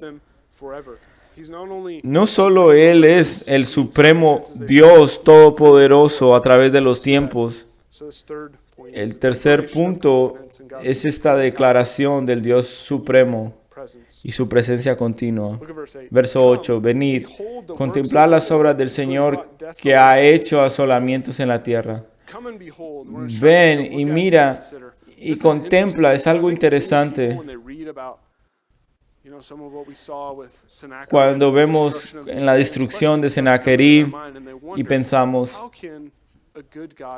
No solo Él es el supremo Dios todopoderoso a través de los tiempos. El tercer punto es esta declaración del Dios supremo y su presencia continua. Verso 8, venid, contemplad las obras del Señor que ha hecho asolamientos en la tierra. Ven y mira y contempla, es algo interesante. Cuando vemos en la destrucción de Sennacherib y pensamos,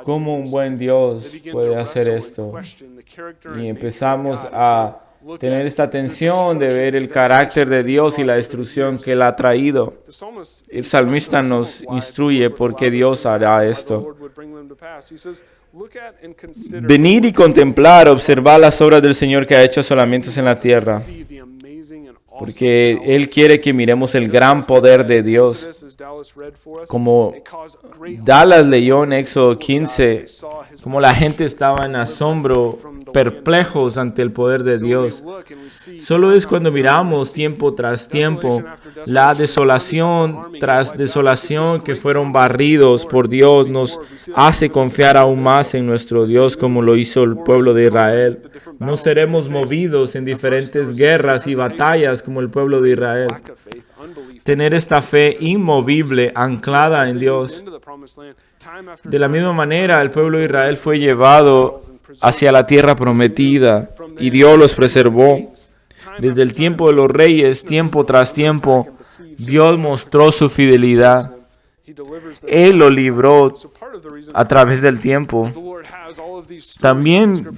¿cómo un buen Dios puede hacer esto? Y empezamos a tener esta tensión de ver el carácter de Dios y la destrucción que Él ha traído. El salmista nos instruye por qué Dios hará esto. Venid y contemplar, observar las obras del Señor que ha hecho asolamientos en la tierra. Porque Él quiere que miremos el gran poder de Dios. Como Dallas leyó en Éxodo 15, como la gente estaba en asombro, perplejos ante el poder de Dios. Solo es cuando miramos tiempo tras tiempo, la desolación tras desolación que fueron barridos por Dios, nos hace confiar aún más en nuestro Dios como lo hizo el pueblo de Israel. No seremos movidos en diferentes guerras y batallas como el pueblo de Israel. Tener esta fe inmovible, anclada en Dios. De la misma manera, el pueblo de Israel fue llevado hacia la tierra prometida y Dios los preservó. Desde el tiempo de los reyes, tiempo tras tiempo, Dios mostró su fidelidad. Él lo libró a través del tiempo. También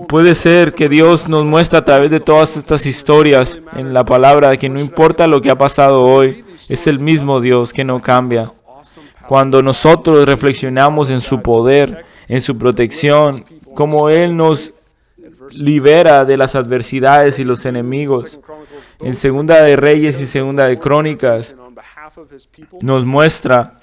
puede ser que Dios nos muestre a través de todas estas historias en la palabra que no importa lo que ha pasado hoy, es el mismo Dios que no cambia. Cuando nosotros reflexionamos en su poder, en su protección, cómo Él nos libera de las adversidades y los enemigos. En Segunda de Reyes y Segunda de Crónicas nos muestra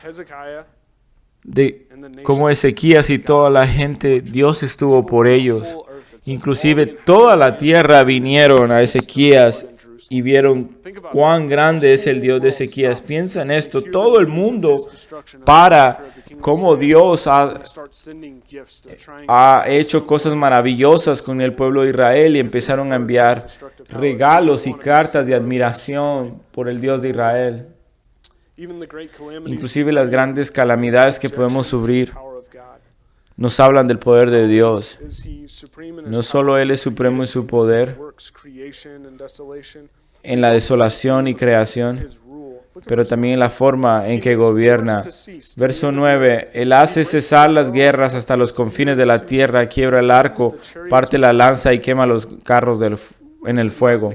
de cómo Ezequías y toda la gente, Dios estuvo por ellos. Inclusive toda la tierra vinieron a Ezequías y vieron cuán grande es el Dios de Ezequías. Piensa en esto, todo el mundo para cómo Dios ha hecho cosas maravillosas con el pueblo de Israel y empezaron a enviar regalos y cartas de admiración por el Dios de Israel. Inclusive las grandes calamidades que podemos sufrir nos hablan del poder de Dios. No solo Él es supremo en su poder, en la desolación y creación, pero también en la forma en que gobierna. Verso 9, Él hace cesar las guerras hasta los confines de la tierra, quiebra el arco, parte la lanza y quema los carros en el fuego.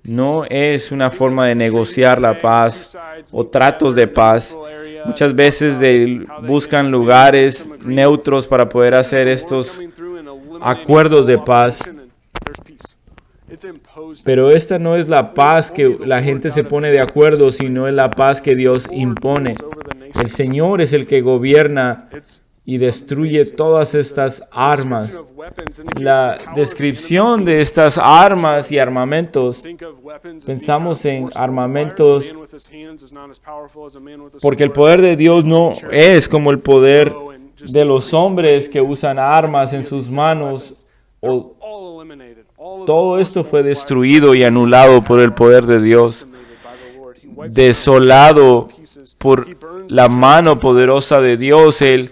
No es una forma de negociar la paz o tratos de paz. Muchas veces buscan lugares neutros para poder hacer estos acuerdos de paz. Pero esta no es la paz que la gente se pone de acuerdo, sino es la paz que Dios impone. El Señor es el que gobierna y destruye todas estas armas. La descripción de estas armas y armamentos, pensamos en armamentos porque el poder de Dios no es como el poder de los hombres que usan armas en sus manos. Todo esto fue destruido y anulado por el poder de Dios, desolado por la mano poderosa de Dios. Él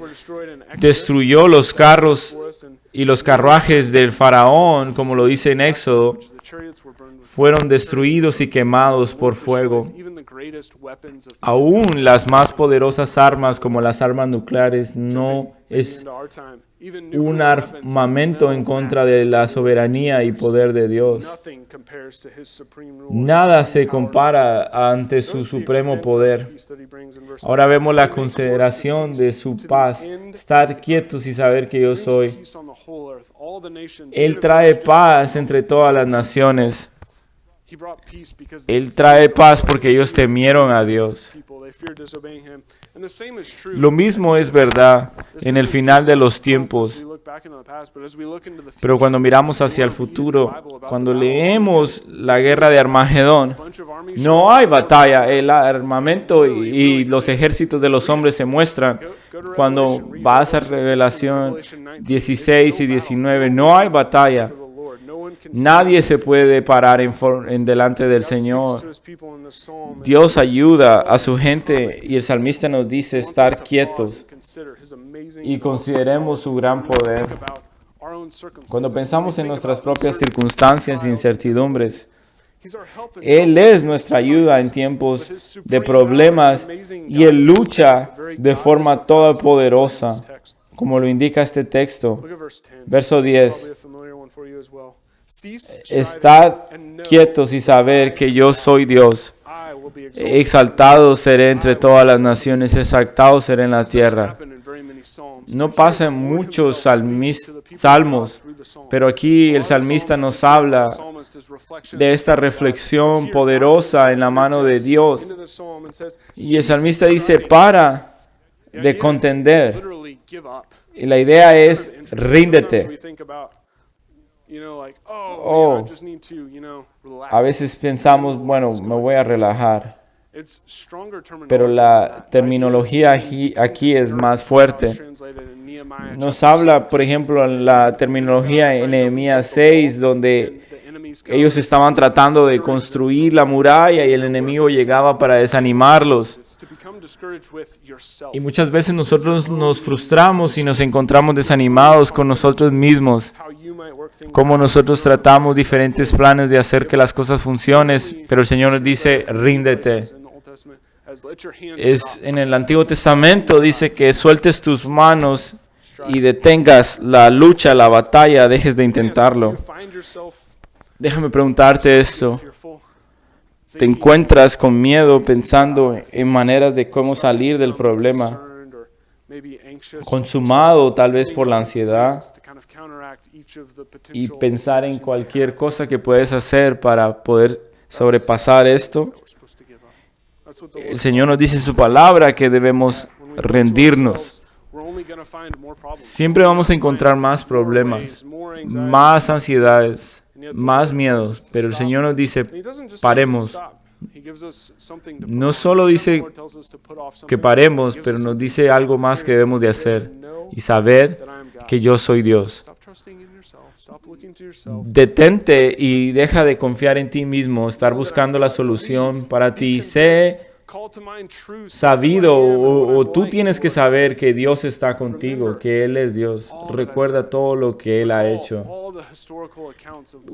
destruyó los carros y los carruajes del faraón, como lo dice en Éxodo, fueron destruidos y quemados por fuego. Aún las más poderosas armas, como las armas nucleares, no es un armamento en contra de la soberanía y poder de Dios. Nada se compara ante su supremo poder. Ahora vemos la consideración de su paz. Estar quietos y saber que yo soy. Él trae paz entre todas las naciones. Él trae paz porque ellos temieron a Dios. Lo mismo es verdad en el final de los tiempos. Pero cuando miramos hacia el futuro, cuando leemos la guerra de Armagedón, no hay batalla. El armamento y los ejércitos de los hombres se muestran. Cuando vas a Revelación 16 y 19, no hay batalla. Nadie se puede parar en delante del Señor. Dios ayuda a su gente y el salmista nos dice estar quietos y consideremos su gran poder. Cuando pensamos en nuestras propias circunstancias e incertidumbres, Él es nuestra ayuda en tiempos de problemas y Él lucha de forma todopoderosa, como lo indica este texto. Verso 10. Estad quietos y saber que yo soy Dios. Exaltado seré entre todas las naciones, exaltado seré en la tierra. No pasa en muchos salmos, pero aquí el salmista nos habla de esta reflexión poderosa en la mano de Dios. Y el salmista dice, para de contender. Y la idea es, ríndete. A veces pensamos, bueno, me voy a relajar. Pero la terminología aquí es más fuerte. Nos habla, por ejemplo, la terminología en Nehemías 6, donde ellos estaban tratando de construir la muralla y el enemigo llegaba para desanimarlos. Y muchas veces nosotros nos frustramos y nos encontramos desanimados con nosotros mismos. Como nosotros tratamos diferentes planes de hacer que las cosas funcionen, pero el Señor nos dice, ríndete. En el Antiguo Testamento dice que sueltes tus manos y detengas la lucha, la batalla, dejes de intentarlo. Déjame preguntarte esto. ¿Te encuentras con miedo pensando en maneras de cómo salir del problema? Consumado tal vez por la ansiedad y pensar en cualquier cosa que puedes hacer para poder sobrepasar esto. El Señor nos dice en su palabra que debemos rendirnos. Siempre vamos a encontrar más problemas, más ansiedades, más miedos, pero el Señor nos dice, paremos. No solo dice que paremos, pero nos dice algo más que debemos de hacer y saber que yo soy Dios. Detente y deja de confiar en ti mismo, estar buscando la solución para ti. Sé sabido o tú tienes que saber que Dios está contigo, que Él es Dios. Recuerda todo lo que Él ha hecho.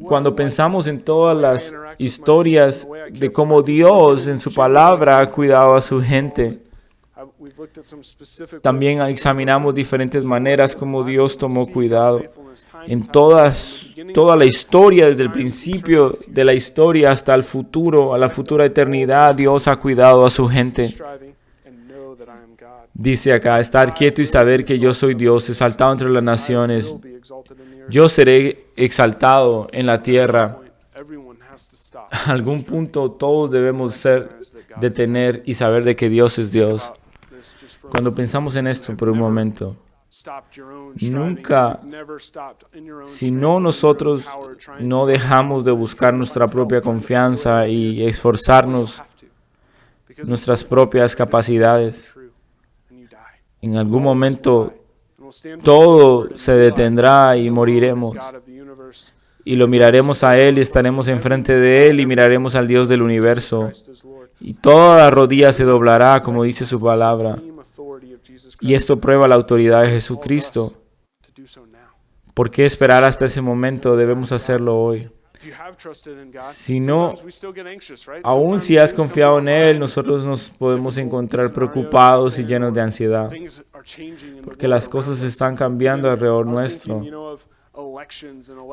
Cuando pensamos en todas las historias de cómo Dios en su palabra ha cuidado a su gente, también examinamos diferentes maneras como Dios tomó cuidado. En toda la historia, desde el principio de la historia hasta el futuro, a la futura eternidad, Dios ha cuidado a su gente. Dice acá, estar quieto y saber que yo soy Dios, exaltado entre las naciones. Yo seré exaltado en la tierra. A algún punto todos debemos detener y saber de que Dios es Dios. Cuando pensamos en esto por un momento, Nunca, si no nosotros no dejamos de buscar nuestra propia confianza y esforzarnos nuestras propias capacidades, en algún momento todo se detendrá y moriremos. Y lo miraremos a Él y estaremos enfrente de Él y miraremos al Dios del universo. Y toda rodilla se doblará, como dice su palabra. Y esto prueba la autoridad de Jesucristo. ¿Por qué esperar hasta ese momento? Debemos hacerlo hoy. Si no, aún si has confiado en Él, nosotros nos podemos encontrar preocupados y llenos de ansiedad. Porque las cosas están cambiando alrededor nuestro.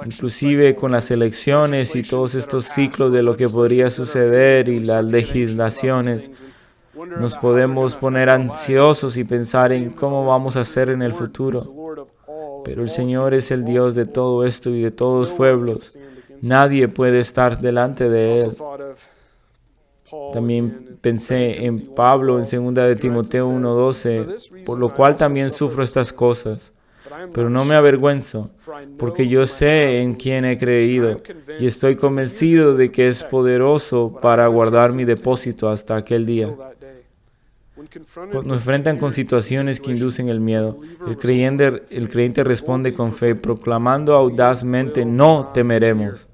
Inclusive con las elecciones y todos estos ciclos de lo que podría suceder y las legislaciones, nos podemos poner ansiosos y pensar en cómo vamos a hacer en el futuro. Pero el Señor es el Dios de todo esto y de todos los pueblos. Nadie puede estar delante de Él. También pensé en Pablo en 2 de Timoteo 1:12, por lo cual también sufro estas cosas. Pero no me avergüenzo, porque yo sé en quién he creído y estoy convencido de que es poderoso para guardar mi depósito hasta aquel día. Cuando nos enfrentan con situaciones que inducen el miedo, el creyente responde con fe, proclamando audazmente: no temeremos.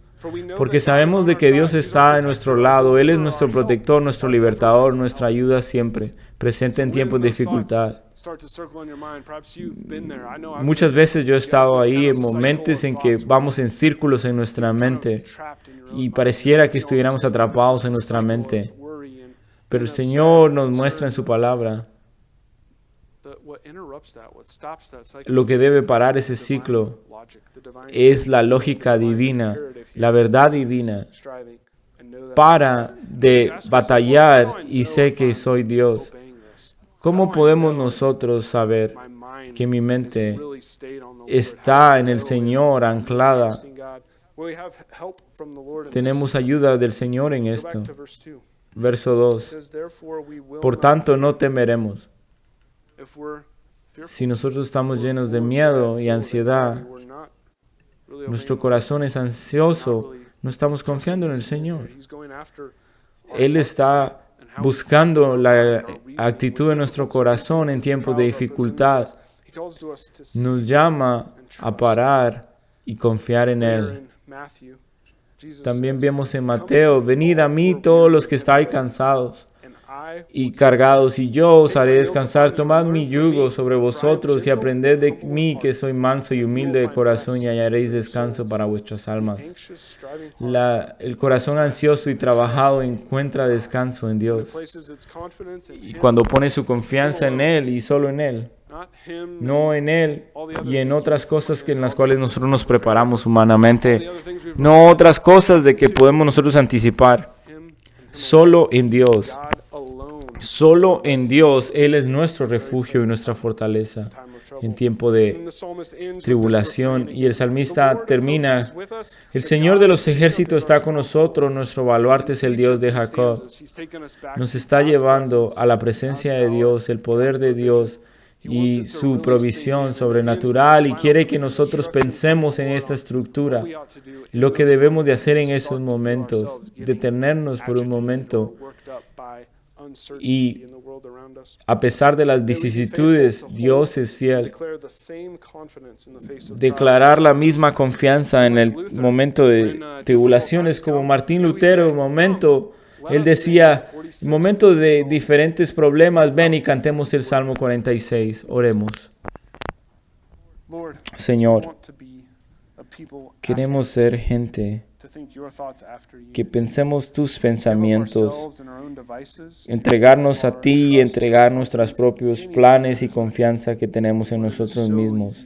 Porque sabemos de que Dios está a nuestro lado. Él es nuestro protector, nuestro libertador, nuestra ayuda siempre, presente en tiempos de dificultad. Muchas veces yo he estado ahí en momentos en que vamos en círculos en nuestra mente y pareciera que estuviéramos atrapados en nuestra mente. Pero el Señor nos muestra en su palabra lo que debe parar ese ciclo es la lógica divina, la verdad divina. Para de batallar y sé que soy Dios. ¿Cómo podemos nosotros saber que mi mente está en el Señor anclada? Tenemos ayuda del Señor en esto. Verso 2. Por tanto, no temeremos. Si nosotros estamos llenos de miedo y ansiedad, nuestro corazón es ansioso, no estamos confiando en el Señor. Él está buscando la actitud de nuestro corazón en tiempos de dificultad. Nos llama a parar y confiar en Él. También vemos en Mateo: venid a mí todos los que estáis cansados y cargados, y yo os haré descansar. Tomad mi yugo sobre vosotros y aprended de mí, que soy manso y humilde de corazón, y hallaréis descanso para vuestras almas. El corazón ansioso y trabajado encuentra descanso en Dios. Y cuando pone su confianza en Él y solo en Él, no en Él y en otras cosas en las cuales nosotros nos preparamos humanamente, no otras cosas de que podemos nosotros anticipar. Solo en Dios. Solo en Dios. Él es nuestro refugio y nuestra fortaleza en tiempo de tribulación. Y el salmista termina: el Señor de los ejércitos está con nosotros, nuestro baluarte es el Dios de Jacob. Nos está llevando a la presencia de Dios, el poder de Dios y su provisión sobrenatural, y quiere que nosotros pensemos en esta estructura. Lo que debemos de hacer en esos momentos, detenernos por un momento y, a pesar de las vicisitudes, Dios es fiel. Declarar la misma confianza en el momento de tribulaciones, como Martín Lutero, él decía, en momentos de diferentes problemas, ven y cantemos el Salmo 46. Oremos. Señor, queremos ser gente que pensemos tus pensamientos, entregarnos a ti y entregar nuestros propios planes y confianza que tenemos en nosotros mismos.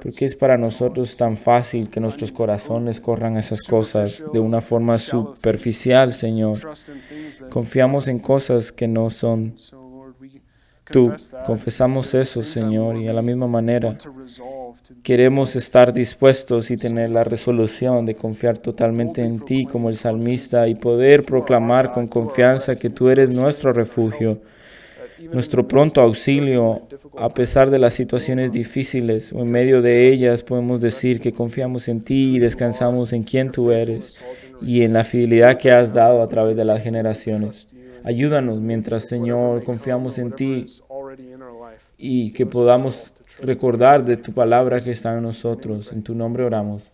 Porque es para nosotros tan fácil que nuestros corazones corran esas cosas de una forma superficial, Señor. Confiamos en cosas que no son tú. Confesamos eso, Señor, y a la misma manera queremos estar dispuestos y tener la resolución de confiar totalmente en ti como el salmista y poder proclamar con confianza que tú eres nuestro refugio, nuestro pronto auxilio a pesar de las situaciones difíciles o en medio de ellas. Podemos decir que confiamos en ti y descansamos en quién tú eres y en la fidelidad que has dado a través de las generaciones. Ayúdanos mientras, Señor, confiamos en ti y que podamos recordar de tu palabra que está en nosotros. En tu nombre oramos.